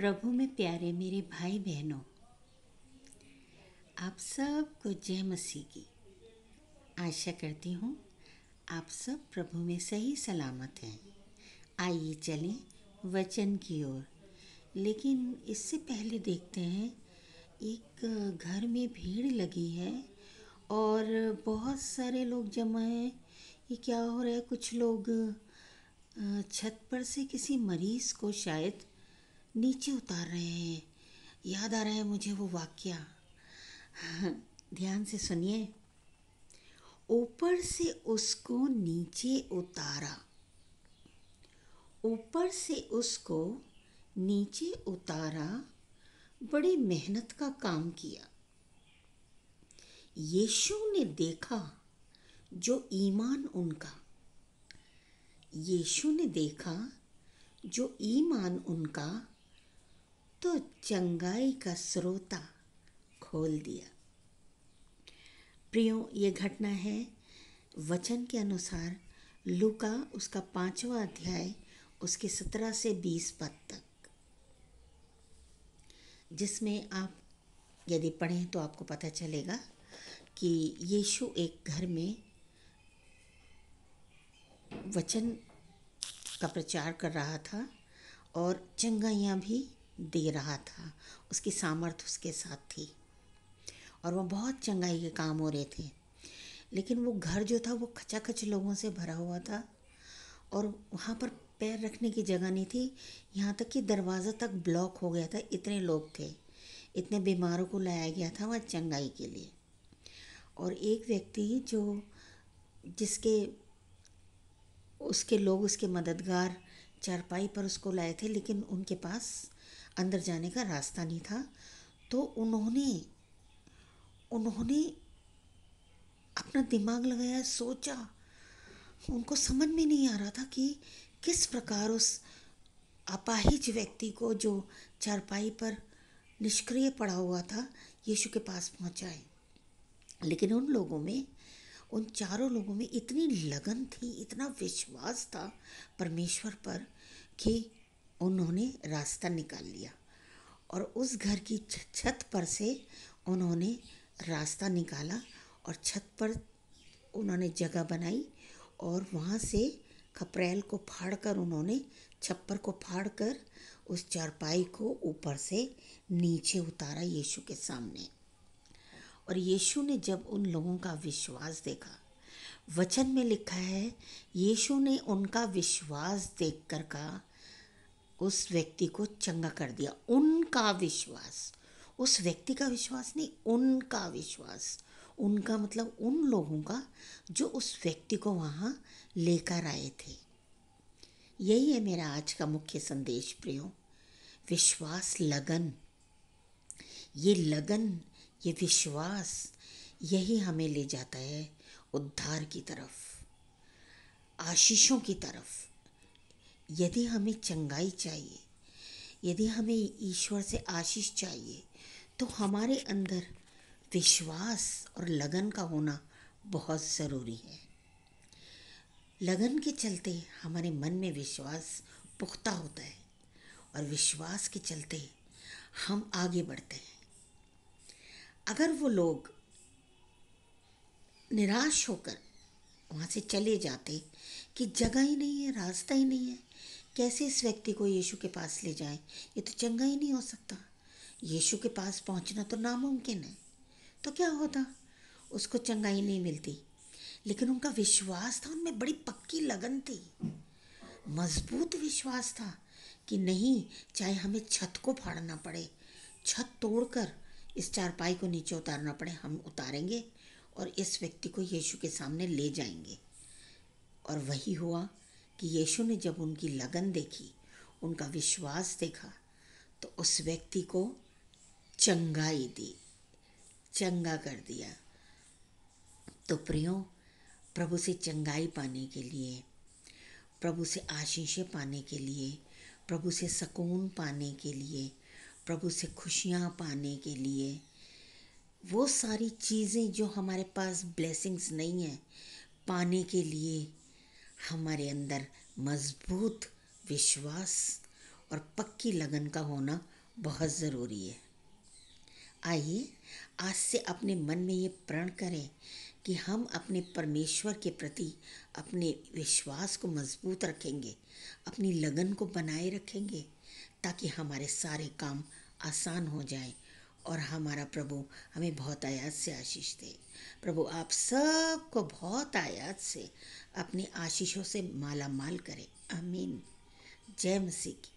प्रभु में प्यारे मेरे भाई बहनों, आप सबको जय मसीह की। आशा करती हूँ आप सब प्रभु में सही सलामत हैं। आइए चलें वचन की ओर। लेकिन इससे पहले देखते हैं, एक घर में भीड़ लगी है और बहुत सारे लोग जमा हैं। ये क्या हो रहा है? कुछ लोग छत पर से किसी मरीज को शायद नीचे उतार रहे हैं। याद आ रहा है मुझे वो वाक्या। ध्यान से सुनिए। ऊपर से उसको नीचे उतारा, ऊपर से उसको नीचे उतारा, बड़ी मेहनत का काम किया। यीशु ने देखा जो ईमान उनका, यीशु ने देखा जो ईमान उनका, तो चंगाई का स्रोता खोल दिया। प्रियो, ये घटना है वचन के अनुसार लूका उसका 5वां अध्याय उसके 17 से 20 पद तक, जिसमें आप यदि पढ़ें तो आपको पता चलेगा कि यीशु एक घर में वचन का प्रचार कर रहा था और चंगाइयाँ भी दे रहा था। उसकी सामर्थ उसके साथ थी और वो बहुत चंगाई के काम हो रहे थे। लेकिन वो घर जो था वो खचाखच लोगों से भरा हुआ था और वहाँ पर पैर रखने की जगह नहीं थी। यहाँ तक कि दरवाज़ा तक ब्लॉक हो गया था, इतने लोग थे। इतने बीमारों को लाया गया था वहाँ चंगाई के लिए। और एक व्यक्ति जो जिसके उसके लोग, उसके मददगार चारपाई पर उसको लाए थे, लेकिन उनके पास अंदर जाने का रास्ता नहीं था। तो उन्होंने अपना दिमाग लगाया, सोचा। उनको समझ में नहीं आ रहा था कि किस प्रकार उस अपाहिज व्यक्ति को जो चारपाई पर निष्क्रिय पड़ा हुआ था यीशु के पास पहुंचाए। लेकिन उन चारों लोगों में इतनी लगन थी, इतना विश्वास था परमेश्वर पर कि उन्होंने रास्ता निकाल लिया और उस घर की छत पर से उन्होंने रास्ता निकाला और छत पर उन्होंने जगह बनाई और वहाँ से खपरेल को फाड़कर, उन्होंने छप्पर को फाड़कर उस चारपाई को ऊपर से नीचे उतारा यीशु के सामने। और यीशु ने जब उन लोगों का विश्वास देखा, वचन में लिखा है यीशु ने उनका विश्वास देखकर कहा, उस व्यक्ति को चंगा कर दिया। उनका विश्वास, उस व्यक्ति का विश्वास नहीं, उनका विश्वास। उनका मतलब उन लोगों का जो उस व्यक्ति को वहाँ लेकर आए थे। यही है मेरा आज का मुख्य संदेश प्रियो। विश्वास, लगन, ये लगन, ये विश्वास, यही हमें ले जाता है उद्धार की तरफ, आशीषों की तरफ। यदि हमें चंगाई चाहिए, यदि हमें ईश्वर से आशीष चाहिए, तो हमारे अंदर विश्वास और लगन का होना बहुत ज़रूरी है। लगन के चलते हमारे मन में विश्वास पुख्ता होता है और विश्वास के चलते हम आगे बढ़ते हैं। अगर वो लोग निराश होकर वहाँ से चले जाते कि जगह ही नहीं है, रास्ता ही नहीं है, कैसे इस व्यक्ति को यीशु के पास ले जाएं, ये तो चंगा ही नहीं हो सकता, यीशु के पास पहुँचना तो नामुमकिन है, तो क्या होता? उसको चंगाई नहीं मिलती। लेकिन उनका विश्वास था, उनमें बड़ी पक्की लगन थी, मजबूत विश्वास था कि नहीं, चाहे हमें छत को फाड़ना पड़े, छत तोड़कर इस चारपाई को नीचे उतारना पड़े, हम उतारेंगे और इस व्यक्ति को यीशु के सामने ले जाएंगे। और वही हुआ कि यीशु ने जब उनकी लगन देखी, उनका विश्वास देखा, तो उस व्यक्ति को चंगाई दी, चंगा कर दिया। तो प्रियो, प्रभु से चंगाई पाने के लिए, प्रभु से आशीषें पाने के लिए, प्रभु से सुकून पाने के लिए, प्रभु से खुशियाँ पाने के लिए, वो सारी चीज़ें जो हमारे पास ब्लेसिंग्स नहीं हैं, पाने के लिए हमारे अंदर मजबूत विश्वास और पक्की लगन का होना बहुत ज़रूरी है। आइए आज से अपने मन में ये प्रण करें कि हम अपने परमेश्वर के प्रति अपने विश्वास को मजबूत रखेंगे, अपनी लगन को बनाए रखेंगे, ताकि हमारे सारे काम आसान हो जाएं और हमारा प्रभु हमें बहुत आयात से आशीष दे। प्रभु आप सबको बहुत आयात से अपनी आशीषों से माला माल करे। आमीन। जय मसीह की।